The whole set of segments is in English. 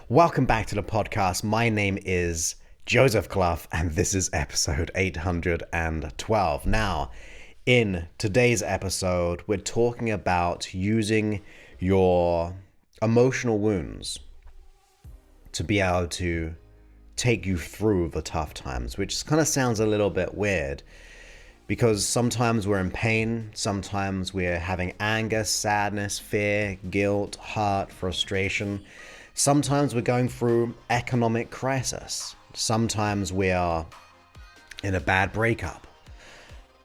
Welcome back to the podcast. My name is Joseph Clough, and this is episode 812. Now, in today's episode, we're talking about using your emotional wounds to be able to take you through the tough times, which kind of sounds a little bit weird because sometimes we're in pain, sometimes we're having anger, sadness, fear, guilt, hurt, frustration. Sometimes we're going through economic crisis. Sometimes we are in a bad breakup.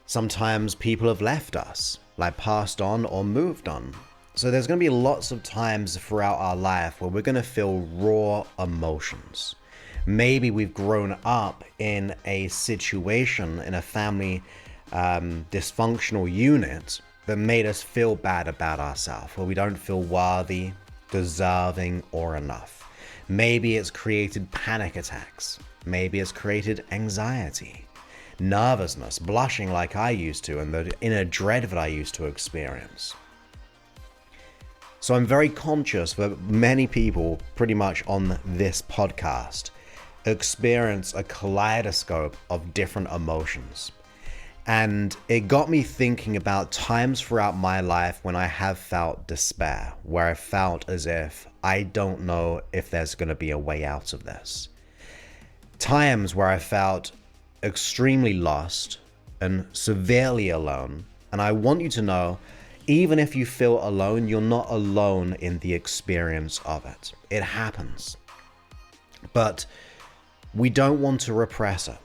Sometimes people have left us, like passed on or moved on. So there's going to be lots of times throughout our life where we're going to feel raw emotions. Maybe we've grown up in a situation, in a family dysfunctional unit that made us feel bad about ourselves, where we don't feel worthy, deserving, or enough. Maybe it's created panic attacks. Maybe it's created anxiety, nervousness, blushing like I used to, and the inner dread that I used to experience. So I'm very conscious that many people pretty much on this podcast experience a kaleidoscope of different emotions. And it got me thinking about times throughout my life when I have felt despair, where I felt as if I don't know if there's going to be a way out of this. Times where I felt extremely lost and severely alone. And I want you to know, even if you feel alone, you're not alone in the experience of it. It happens. But we don't want to repress it.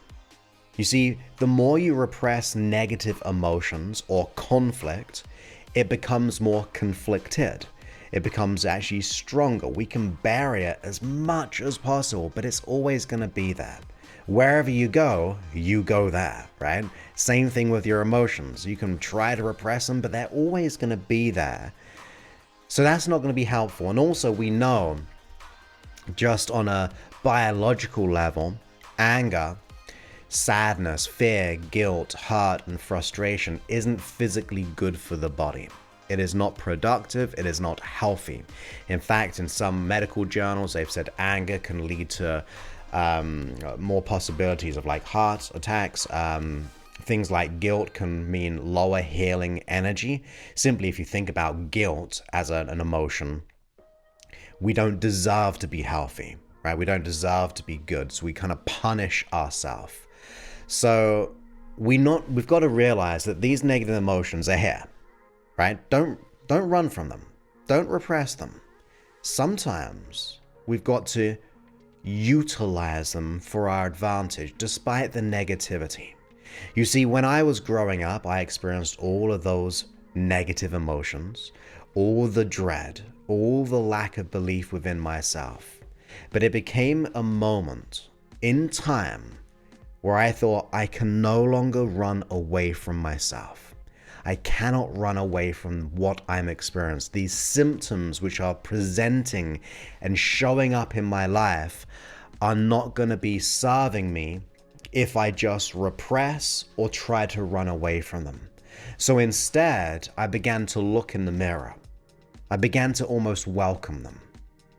You see, the more you repress negative emotions or conflict, it becomes more conflicted. It becomes actually stronger. We can bury it as much as possible, but it's always going to be there. Wherever you go there, right? Same thing with your emotions. You can try to repress them, but they're always going to be there. So that's not going to be helpful. And also we know, just on a biological level, anger, sadness, fear, guilt, hurt, and frustration isn't physically good for the body. It is not productive. It is not healthy. In fact, in some medical journals, they've said anger can lead to more possibilities of like heart attacks. Things like guilt can mean lower healing energy. Simply, if you think about guilt as an emotion, we don't deserve to be healthy, right? We don't deserve to be good. So we kind of punish ourselves. So we've got to realize that these negative emotions are here, right? Don't run from them. Don't repress them. Sometimes we've got to utilize them for our advantage, despite the negativity. You see, when I was growing up, I experienced all of those negative emotions, all the dread, all the lack of belief within myself. But it became a moment in time where I thought, I can no longer run away from myself. I cannot run away from what I'm experiencing. These symptoms which are presenting and showing up in my life are not going to be serving me if I just repress or try to run away from them. So instead, I began to look in the mirror. I began to almost welcome them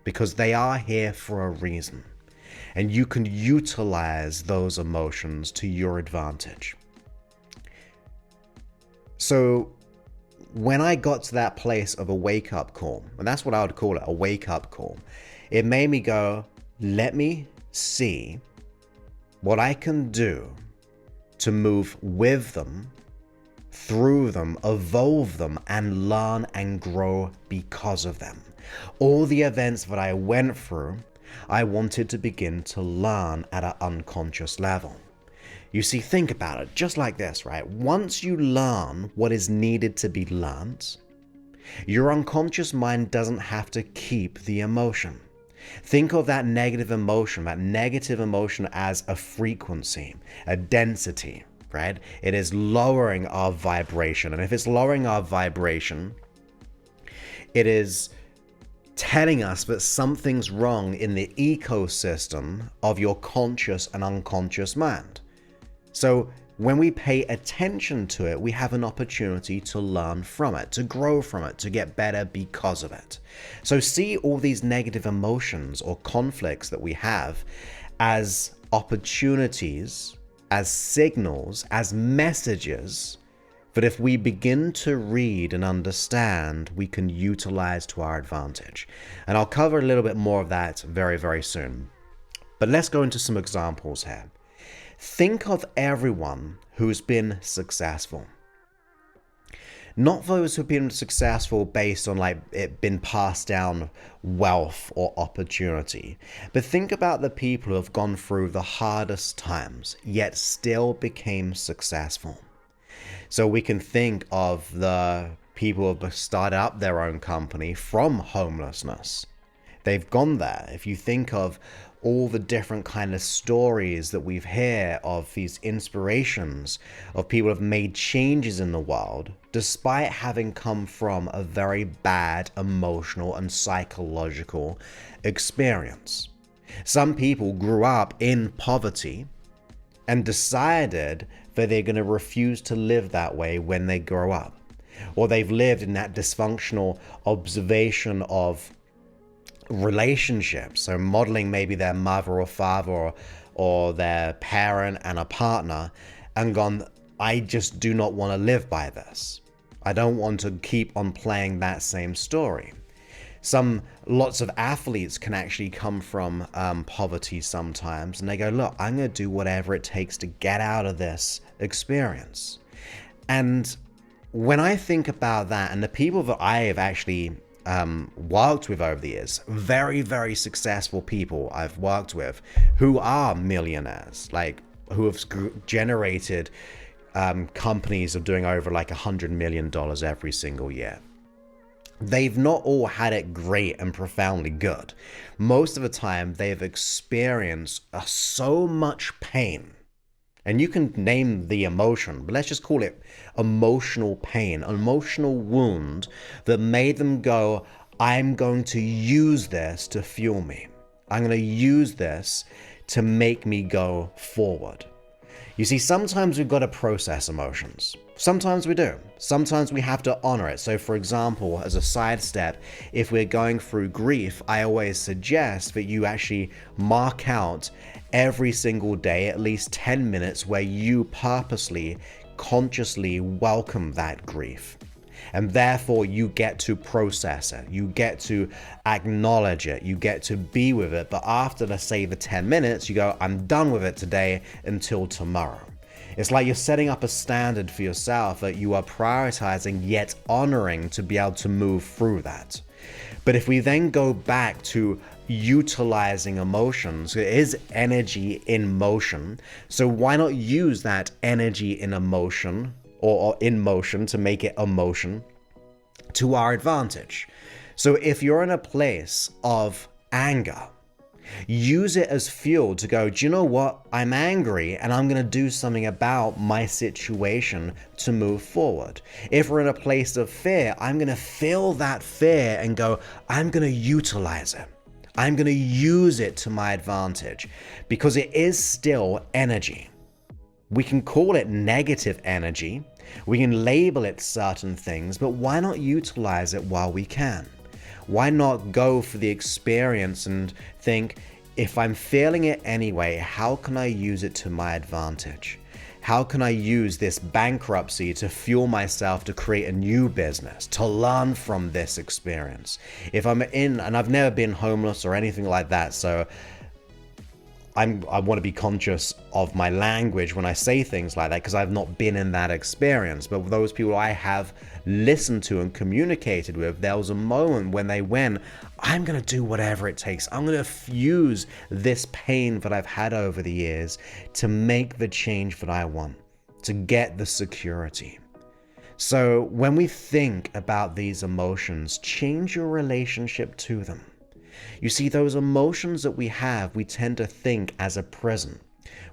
because they are here for a reason. And you can utilize those emotions to your advantage. So when I got to that place of a wake-up call, and that's what I would call it, a wake-up call, it made me go, let me see what I can do to move with them, through them, evolve them, and learn and grow because of them. All the events that I went through, I wanted to begin to learn at an unconscious level. You see, think about it just like this, right? Once you learn what is needed to be learned, your unconscious mind doesn't have to keep the emotion. Think of that negative emotion as a frequency, a density, right? It is lowering our vibration. And if it's lowering our vibration, it is telling us that something's wrong in the ecosystem of your conscious and unconscious mind. So when we pay attention to it, we have an opportunity to learn from it, to grow from it, to get better because of it. So see all these negative emotions or conflicts that we have as opportunities, as signals, as messages that if we begin to read and understand, we can utilize to our advantage. And I'll cover a little bit more of that very, very soon. But let's go into some examples here. Think of everyone who's been successful. Not those who've been successful based on like it been passed down wealth or opportunity, but think about the people who have gone through the hardest times, yet still became successful. So we can think of the people who have started up their own company from homelessness. They've gone there. If you think of all the different kind of stories that we've heard of these inspirations of people who have made changes in the world, despite having come from a very bad emotional and psychological experience. Some people grew up in poverty and decided that they're going to refuse to live that way when they grow up. Or they've lived in that dysfunctional observation of relationships, so modeling maybe their mother or father or their parent and a partner, and gone, I just do not want to live by this. I don't want to keep on playing that same story. Lots of athletes can actually come from poverty sometimes, and they go, look, I'm going to do whatever it takes to get out of this experience. And when I think about that, and the people that I have actually worked with over the years, very, very successful people I've worked with who are millionaires, like who have generated companies of doing over like $100 million every single year. They've not all had it great and profoundly good. Most of the time they've experienced so much pain. And you can name the emotion, but let's just call it emotional pain, an emotional wound that made them go, I'm going to use this to fuel me. I'm going to use this to make me go forward. You see, sometimes we've got to process emotions. Sometimes we do. Sometimes we have to honor it. So for example, as a side step, if we're going through grief, I always suggest that you actually mark out every single day at least 10 minutes where you purposely, consciously welcome that grief. And therefore you get to process it, you get to acknowledge it, you get to be with it. But after, let's say, the 10 minutes, you go, I'm done with it today until tomorrow. It's like you're setting up a standard for yourself that you are prioritizing yet honoring to be able to move through that. But if we then go back to utilizing emotions, it is energy in motion. So why not use that energy in emotion or in motion to make it emotion to our advantage? So if you're in a place of anger, use it as fuel to go, do you know what? I'm angry and I'm going to do something about my situation to move forward. If we're in a place of fear, I'm going to feel that fear and go, I'm going to utilize it. I'm going to use it to my advantage because it is still energy. We can call it negative energy. We can label it certain things, but why not utilize it while we can? Why not go for the experience and think, if I'm feeling it anyway, how can I use it to my advantage? How can I use this bankruptcy to fuel myself to create a new business, to learn from this experience? If I'm in, and I've never been homeless or anything like that, so I want to be conscious of my language when I say things like that because I've not been in that experience. But those people I have listened to and communicated with, there was a moment when they went, I'm going to do whatever it takes. I'm going to fuse this pain that I've had over the years to make the change that I want, to get the security. So when we think about these emotions, change your relationship to them. You see, those emotions that we have, we tend to think as a prison.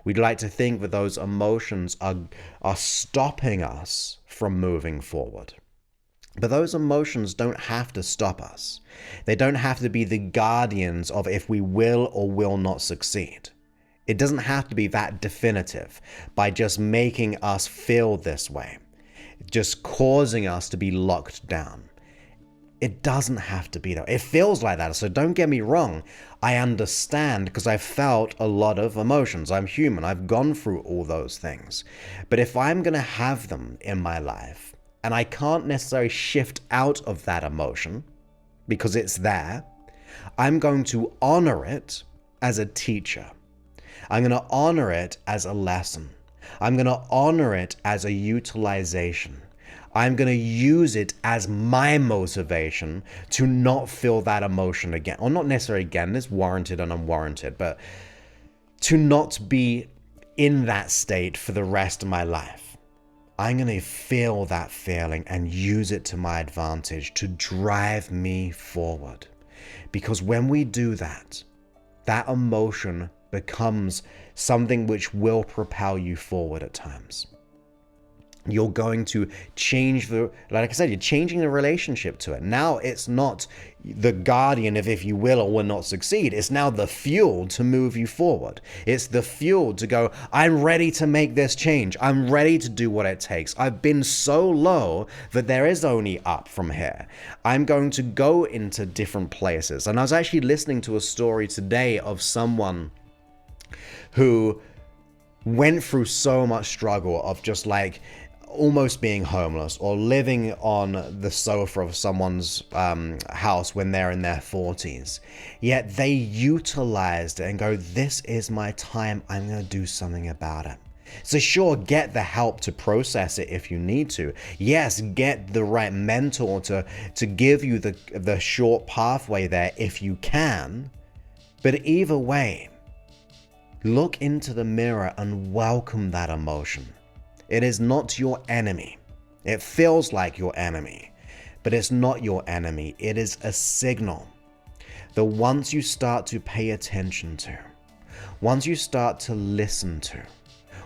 We'd like to think that those emotions are stopping us from moving forward. But those emotions don't have to stop us. They don't have to be the guardians of if we will or will not succeed. It doesn't have to be that definitive by just making us feel this way, just causing us to be locked down. It doesn't have to be that. It feels like that. So don't get me wrong. I understand because I've felt a lot of emotions. I'm human. I've gone through all those things. But if I'm going to have them in my life and I can't necessarily shift out of that emotion because it's there, I'm going to honor it as a teacher. I'm going to honor it as a lesson. I'm going to honor it as a utilization. I'm going to use it as my motivation to not feel that emotion again. Or not necessarily again, it's warranted and unwarranted, but to not be in that state for the rest of my life. I'm going to feel that feeling and use it to my advantage to drive me forward. Because when we do that, that emotion becomes something which will propel you forward at times. You're going to change like I said, you're changing the relationship to it. Now it's not the guardian of if you will or will not succeed. It's now the fuel to move you forward. It's the fuel to go, I'm ready to make this change. I'm ready to do what it takes. I've been so low that there is only up from here. I'm going to go into different places. And I was actually listening to a story today of someone who went through so much struggle of just like almost being homeless or living on the sofa of someone's house when they're in their 40s. Yet they utilized it and go, this is my time. I'm going to do something about it. So sure, get the help to process it if you need to. Yes, get the right mentor to give you the short pathway there if you can. But either way, look into the mirror and welcome that emotion. It is not your enemy. It feels like your enemy, but it's not your enemy. It is a signal that once you start to pay attention to, once you start to listen to,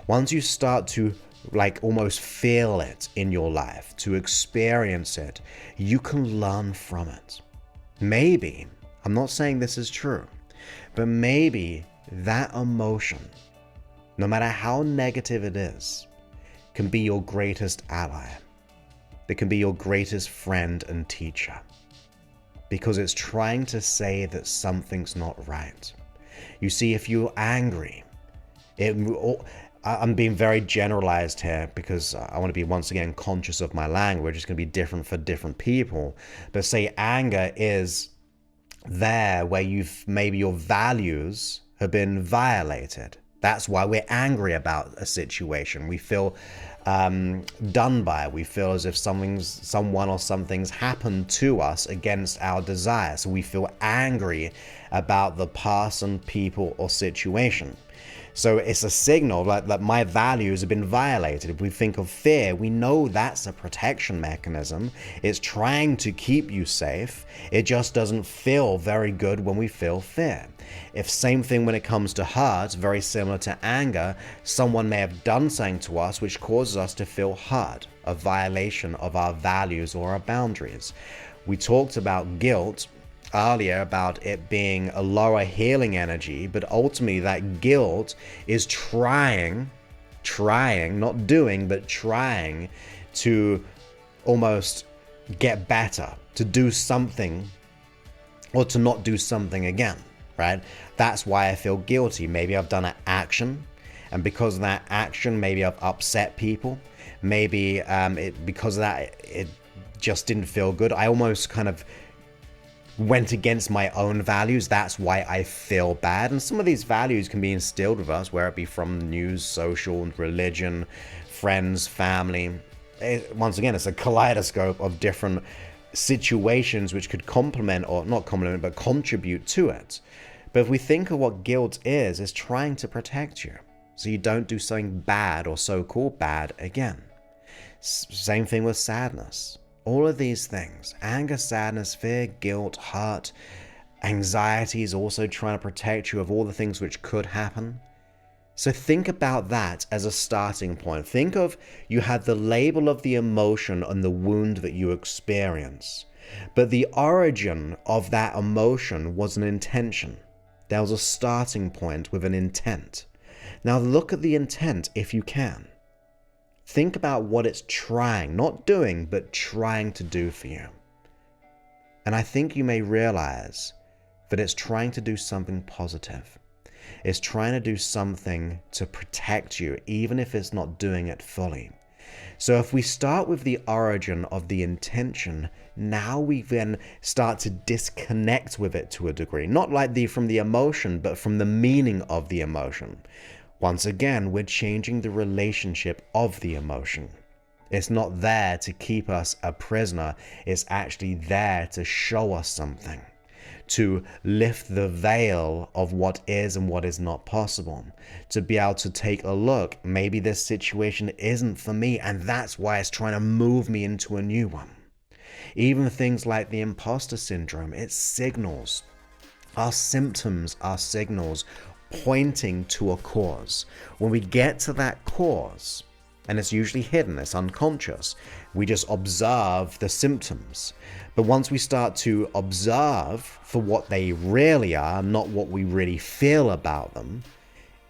once you start to like almost feel it in your life, to experience it, you can learn from it. Maybe, I'm not saying this is true, but maybe that emotion, no matter how negative it is, can be your greatest ally. It can be your greatest friend and teacher. Because it's trying to say that something's not right. You see, if you're angry, I'm being very generalized here because I want to be once again conscious of my language. It's going to be different for different people. But say anger is there where maybe your values have been violated. That's why we're angry about a situation. We feel done by. We feel as if someone or something's happened to us against our desire. So we feel angry about the person, people, or situation. So it's a signal that my values have been violated. If we think of fear, we know that's a protection mechanism. It's trying to keep you safe. It just doesn't feel very good when we feel fear. If same thing when it comes to hurt, very similar to anger, someone may have done something to us which causes us to feel hurt, a violation of our values or our boundaries. We talked about guilt earlier about it being a lower healing energy, but ultimately that guilt is trying, not doing, but trying to almost get better, to do something or to not do something again, right? That's why I feel guilty. Maybe I've done an action, and because of that action, maybe I've upset people. Maybe because of that, it just didn't feel good. I almost kind of went against my own values. That's why I feel bad. And some of these values can be instilled with us, whether it be from news, social, religion, friends, family. Once again, it's a kaleidoscope of different situations which could complement, or not complement, but contribute to it. But if we think of what guilt is, it's trying to protect you so you don't do something bad or so-called bad again. Same thing with sadness. All of these things, anger, sadness, fear, guilt, hurt, anxiety is also trying to protect you of all the things which could happen. So think about that as a starting point. Think of you had the label of the emotion and the wound that you experience, but the origin of that emotion was an intention. There was a starting point with an intent. Now look at the intent if you can. Think about what it's trying, not doing, but trying to do for you. And I think you may realize that it's trying to do something positive. It's trying to do something to protect you, even if it's not doing it fully. So if we start with the origin of the intention, now we then start to disconnect with it to a degree. Not like from the emotion, but from the meaning of the emotion. Once again, we're changing the relationship of the emotion. It's not there to keep us a prisoner. It's actually there to show us something, to lift the veil of what is and what is not possible, to be able to take a look. Maybe this situation isn't for me, and that's why it's trying to move me into a new one. Even things like the imposter syndrome, it signals. Our symptoms are signals pointing to a cause. When we get to that cause, and it's usually hidden, it's unconscious, we just observe the symptoms. But once we start to observe for what they really are, not what we really feel about them,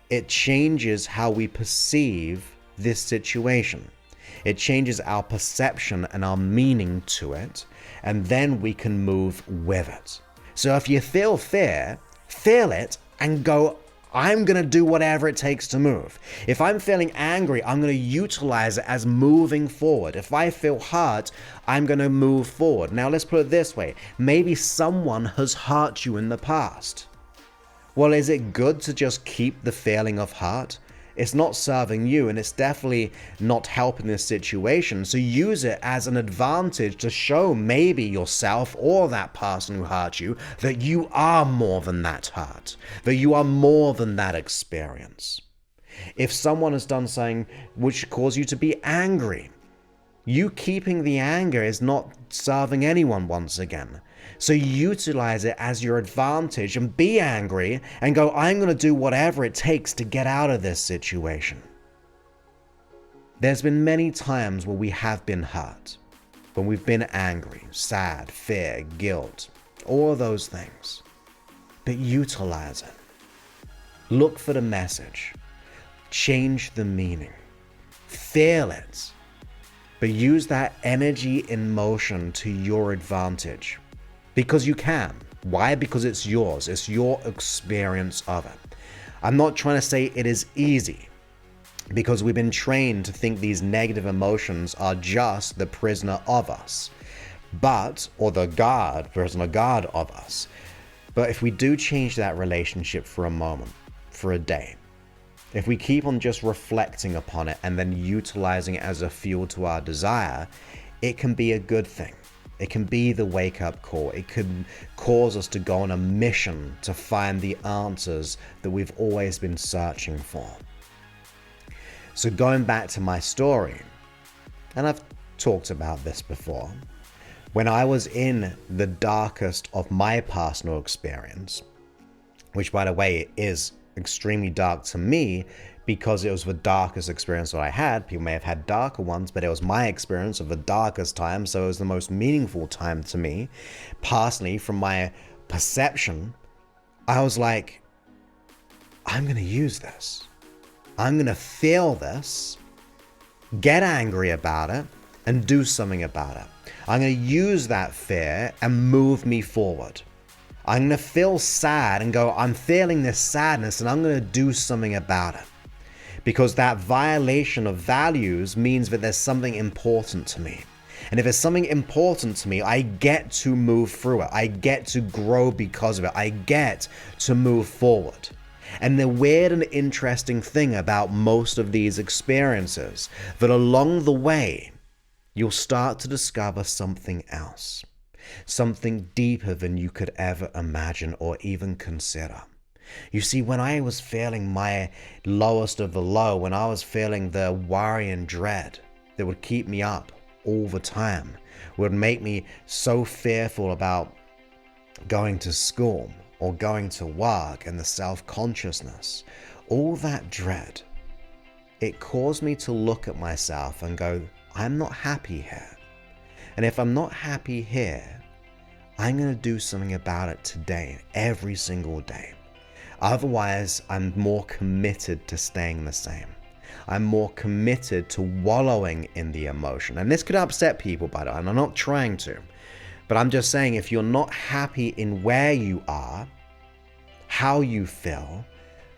it changes how we perceive this situation. It changes our perception and our meaning to it, and then we can move with it. So if you feel fear, feel it and go, I'm going to do whatever it takes to move. If I'm feeling angry, I'm going to utilize it as moving forward. If I feel hurt, I'm going to move forward. Now let's put it this way. Maybe someone has hurt you in the past. Well, is it good to just keep the feeling of hurt? It's not serving you, and it's definitely not helping this situation. So use it as an advantage to show maybe yourself or that person who hurt you that you are more than that hurt, that you are more than that experience. If someone has done something which caused you to be angry, you keeping the anger is not serving anyone once again. So utilize it as your advantage and be angry and go, I'm going to do whatever it takes to get out of this situation. There's been many times where we have been hurt, when we've been angry, sad, fear, guilt, all of those things. But utilize it. Look for the message. Change the meaning. Feel it. But use that energy in motion to your advantage. Because you can. Why? Because it's yours. It's your experience of it. I'm not trying to say it is easy, because we've been trained to think these negative emotions are just the prisoner of us, or the prisoner guard of us. But if we do change that relationship for a moment, for a day, if we keep on just reflecting upon it and then utilizing it as a fuel to our desire, it can be a good thing. It can be the wake-up call. It could cause us to go on a mission to find the answers that we've always been searching for. So going back to my story, and I've talked about this before, when I was in the darkest of my personal experience, which by the way is extremely dark to me, because it was the darkest experience that I had. People may have had darker ones, but it was my experience of the darkest time, so it was the most meaningful time to me. Personally, from my perception, I was like, I'm going to use this. I'm going to feel this, get angry about it, and do something about it. I'm going to use that fear and move me forward. I'm going to feel sad and go, I'm feeling this sadness, and I'm going to do something about it. Because that violation of values means that there's something important to me. And if there's something important to me, I get to move through it. I get to grow because of it. I get to move forward. And the weird and interesting thing about most of these experiences, that along the way, you'll start to discover something else. Something deeper than you could ever imagine or even consider. You see, when I was feeling my lowest of the low, when I was feeling the worry and dread that would keep me up all the time, would make me so fearful about going to school or going to work, and the self-consciousness, all that dread, it caused me to look at myself and go, I'm not happy here. And if I'm not happy here, I'm going to do something about it today, every single day. Otherwise, I'm more committed to staying the same. I'm more committed to wallowing in the emotion. And this could upset people, by the way, and I'm not trying to. But I'm just saying, if you're not happy in where you are, how you feel,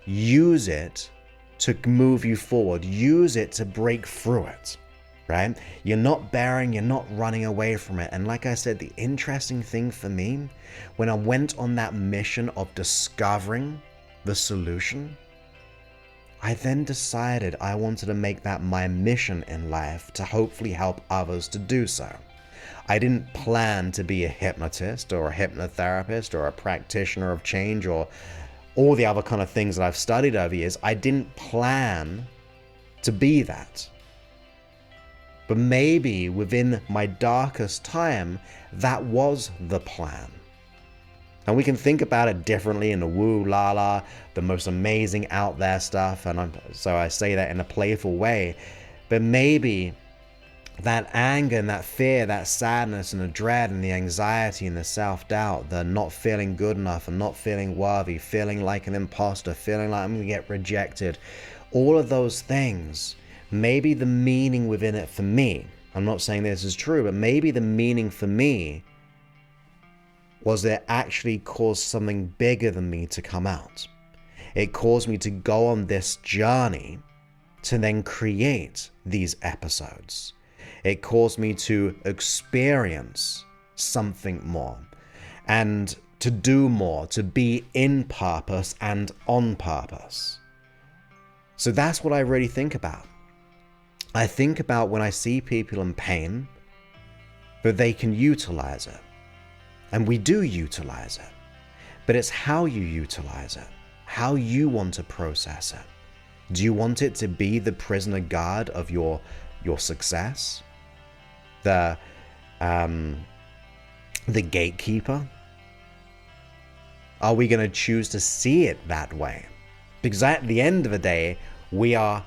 use it to move you forward. Use it to break through it, right? You're not bearing, you're not running away from it. And like I said, the interesting thing for me, when I went on that mission of discovering the solution, I then decided I wanted to make that my mission in life to hopefully help others to do so. I didn't plan to be a hypnotist or a hypnotherapist or a practitioner of change or all the other kind of things that I've studied over the years. I didn't plan to be that. But maybe within my darkest time, that was the plan. And we can think about it differently in the woo la la, the most amazing out there stuff. And so I say that in a playful way. But maybe that anger and that fear, that sadness and the dread and the anxiety and the self-doubt, the not feeling good enough and not feeling worthy, feeling like an imposter, feeling like I'm going to get rejected, all of those things, maybe the meaning within it for me, I'm not saying this is true, but maybe the meaning for me was that it actually caused something bigger than me to come out. It caused me to go on this journey to then create these episodes. It caused me to experience something more and to do more, to be in purpose and on purpose. So that's what I really think about. I think about when I see people in pain, that they can utilize it. And we do utilize it. But it's how you utilize it, how you want to process it. Do you want it to be the prisoner guard of your success? The gatekeeper? Are we going to choose to see it that way? Because at the end of the day, we are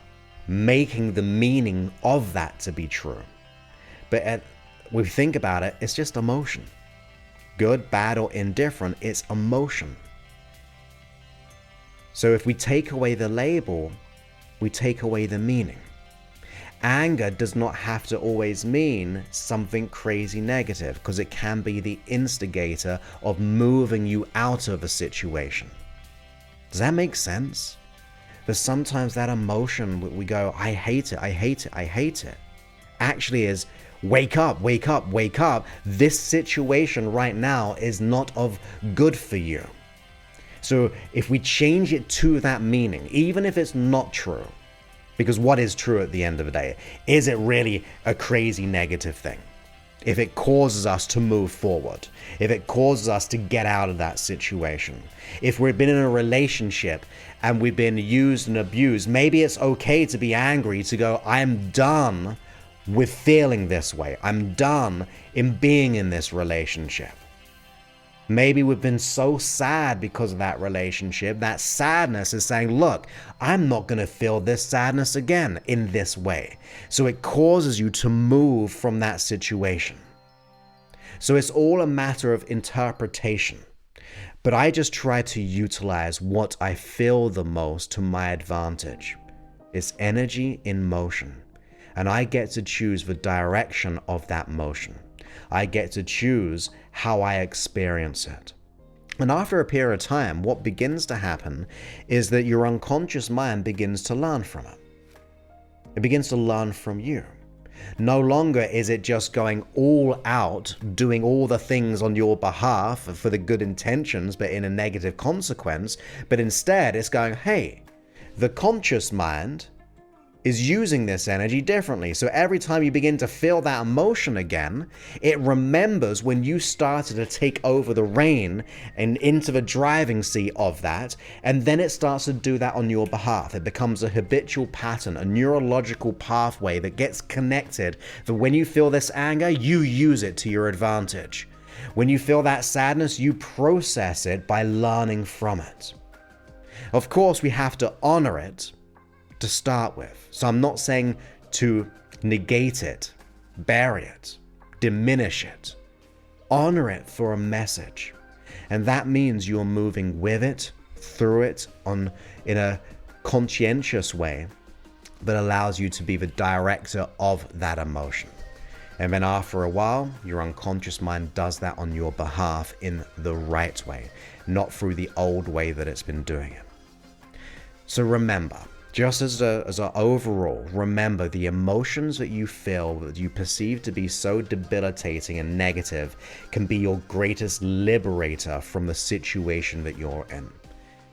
making the meaning of that to be true. But we think about it, it's just emotion. Good, bad, or indifferent, it's emotion. So if we take away the label, we take away the meaning. Anger does not have to always mean something crazy negative, because it can be the instigator of moving you out of a situation. Does that make sense? But sometimes that emotion, we go, I hate it, I hate it, I hate it, actually is, wake up, wake up, wake up. This situation right now is not of good for you. So if we change it to that meaning, even if it's not true, because what is true at the end of the day? Is it really a crazy negative thing? If it causes us to move forward, if it causes us to get out of that situation, if we've been in a relationship and we've been used and abused, maybe it's okay to be angry, to go, I'm done with feeling this way. I'm done in being in this relationship. Maybe we've been so sad because of that relationship. That sadness is saying, look, I'm not going to feel this sadness again in this way. So it causes you to move from that situation. So it's all a matter of interpretation. But I just try to utilize what I feel the most to my advantage. It's energy in motion. And I get to choose the direction of that motion. I get to choose how I experience it. And after a period of time, what begins to happen is that your unconscious mind begins to learn from it. It begins to learn from you. No longer is it just going all out, doing all the things on your behalf for the good intentions, but in a negative consequence. But instead, it's going, hey, the conscious mind is using this energy differently. So every time you begin to feel that emotion again, it remembers when you started to take over the rein and into the driving seat of that, and then it starts to do that on your behalf. It becomes a habitual pattern, a neurological pathway that gets connected, that when you feel this anger, you use it to your advantage. When you feel that sadness, you process it by learning from it. Of course, we have to honor it to start with. So I'm not saying to negate it, bury it, diminish it. Honor it for a message. And that means you're moving with it, through it in a conscientious way that allows you to be the director of that emotion. And then after a while, your unconscious mind does that on your behalf in the right way, not through the old way that it's been doing it. So remember, just as an overall, remember the emotions that you feel, that you perceive to be so debilitating and negative, can be your greatest liberator from the situation that you're in.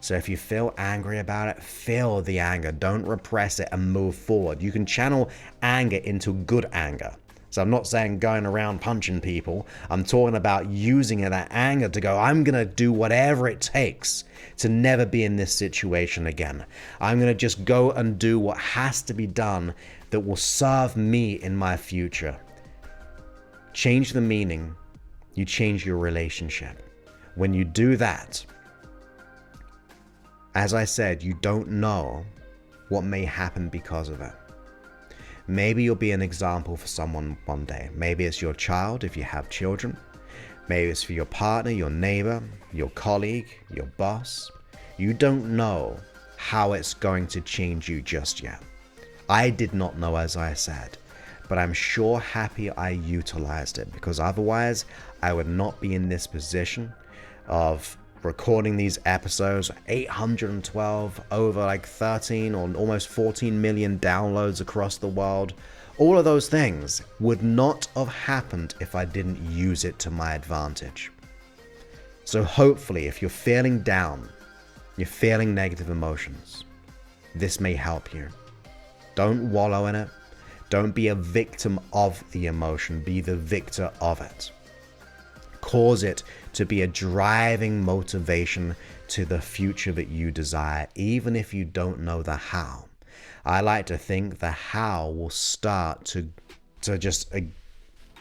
So if you feel angry about it, feel the anger. Don't repress it and move forward. You can channel anger into good anger. So I'm not saying going around punching people. I'm talking about using that anger to go, I'm going to do whatever it takes to never be in this situation again. I'm going to just go and do what has to be done that will serve me in my future. Change the meaning. You change your relationship. When you do that, as I said, you don't know what may happen because of it. Maybe you'll be an example for someone one day. Maybe it's your child if you have children. Maybe it's for your partner, your neighbor, your colleague, your boss. You don't know how it's going to change you just yet. I did not know, as I said, but I'm sure happy I utilized it, because otherwise I would not be in this position of recording these episodes. 812, over like 13 or almost 14 million downloads across the world. All of those things would not have happened if I didn't use it to my advantage. So hopefully, if you're feeling down, you're feeling negative emotions, this may help you. Don't wallow in it. Don't be a victim of the emotion. Be the victor of it. Cause it to be a driving motivation to the future that you desire, even if you don't know the how. I like to think the how will start to just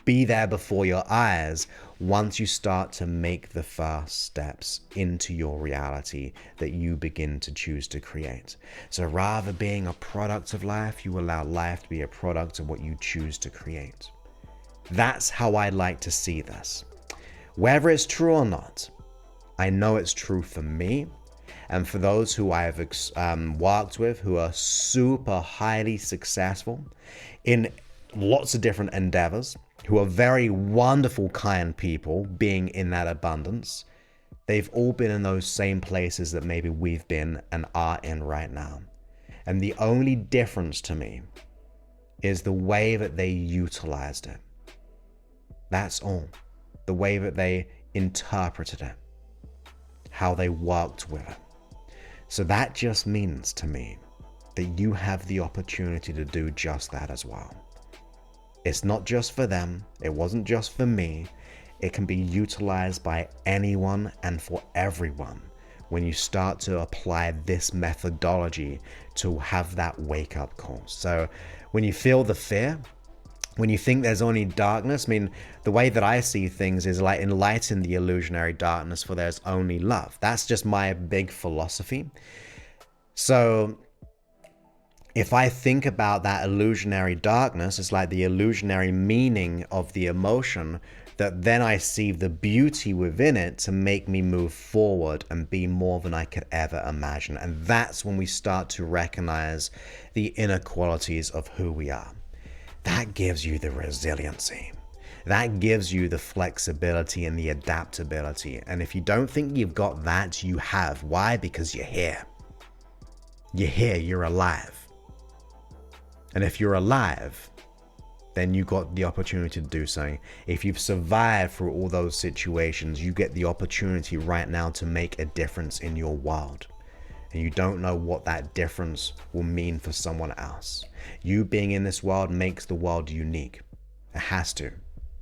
be there before your eyes once you start to make the first steps into your reality that you begin to choose to create. So rather being a product of life, you allow life to be a product of what you choose to create. That's how I like to see this. Whether it's true or not, I know it's true for me, and for those who I have worked with who are super highly successful in lots of different endeavors, who are very wonderful, kind people being in that abundance. They've all been in those same places that maybe we've been and are in right now. And the only difference to me is the way that they utilized it. That's all. The way that they interpreted it, how they worked with it. So that just means to me that you have the opportunity to do just that as well. It's not just for them. It wasn't just for me. It can be utilized by anyone and for everyone when you start to apply this methodology to have that wake-up call. So when you feel the fear, when you think there's only darkness, I mean, the way that I see things is like enlighten the illusionary darkness, for there's only love. That's just my big philosophy. So if I think about that illusionary darkness, it's like the illusionary meaning of the emotion, that then I see the beauty within it to make me move forward and be more than I could ever imagine. And that's when we start to recognize the inner qualities of who we are. That gives you the resiliency. That gives you the flexibility and the adaptability. And if you don't think you've got that, you have. Why? Because you're here. You're here, you're alive. And if you're alive, then you got the opportunity to do something. If you've survived through all those situations, you get the opportunity right now to make a difference in your world. And you don't know what that difference will mean for someone else. You being in this world makes the world unique. It has to.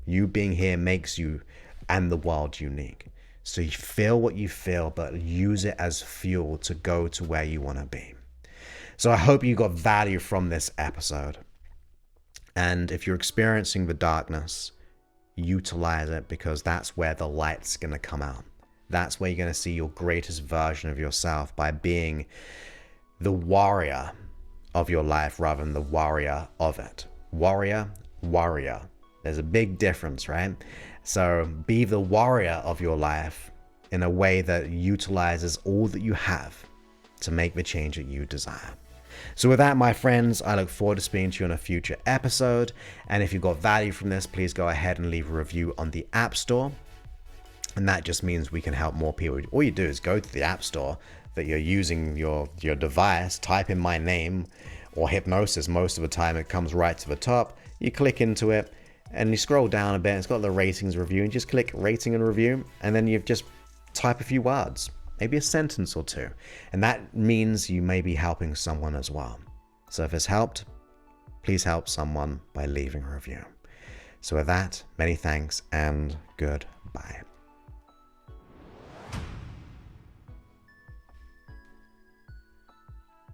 You being here makes you and the world unique. So you feel what you feel, but use it as fuel to go to where you want to be. So I hope you got value from this episode. And if you're experiencing the darkness, utilize it, because that's where the light's going to come out. That's where you're going to see your greatest version of yourself, by being the warrior of your life rather than the warrior of it. Warrior, warrior. There's a big difference, right? So be the warrior of your life in a way that utilizes all that you have to make the change that you desire. So with that, my friends, I look forward to speaking to you in a future episode. And if you got value from this, please go ahead and leave a review on the App Store. And that just means we can help more people. All you do is go to the App Store that you're using your device, type in my name or hypnosis. Most of the time it comes right to the top. You click into it and you scroll down a bit. It's got the ratings review, and just click rating and review. And then you just type a few words, maybe a sentence or two. And that means you may be helping someone as well. So if it's helped, please help someone by leaving a review. So with that, many thanks and goodbye.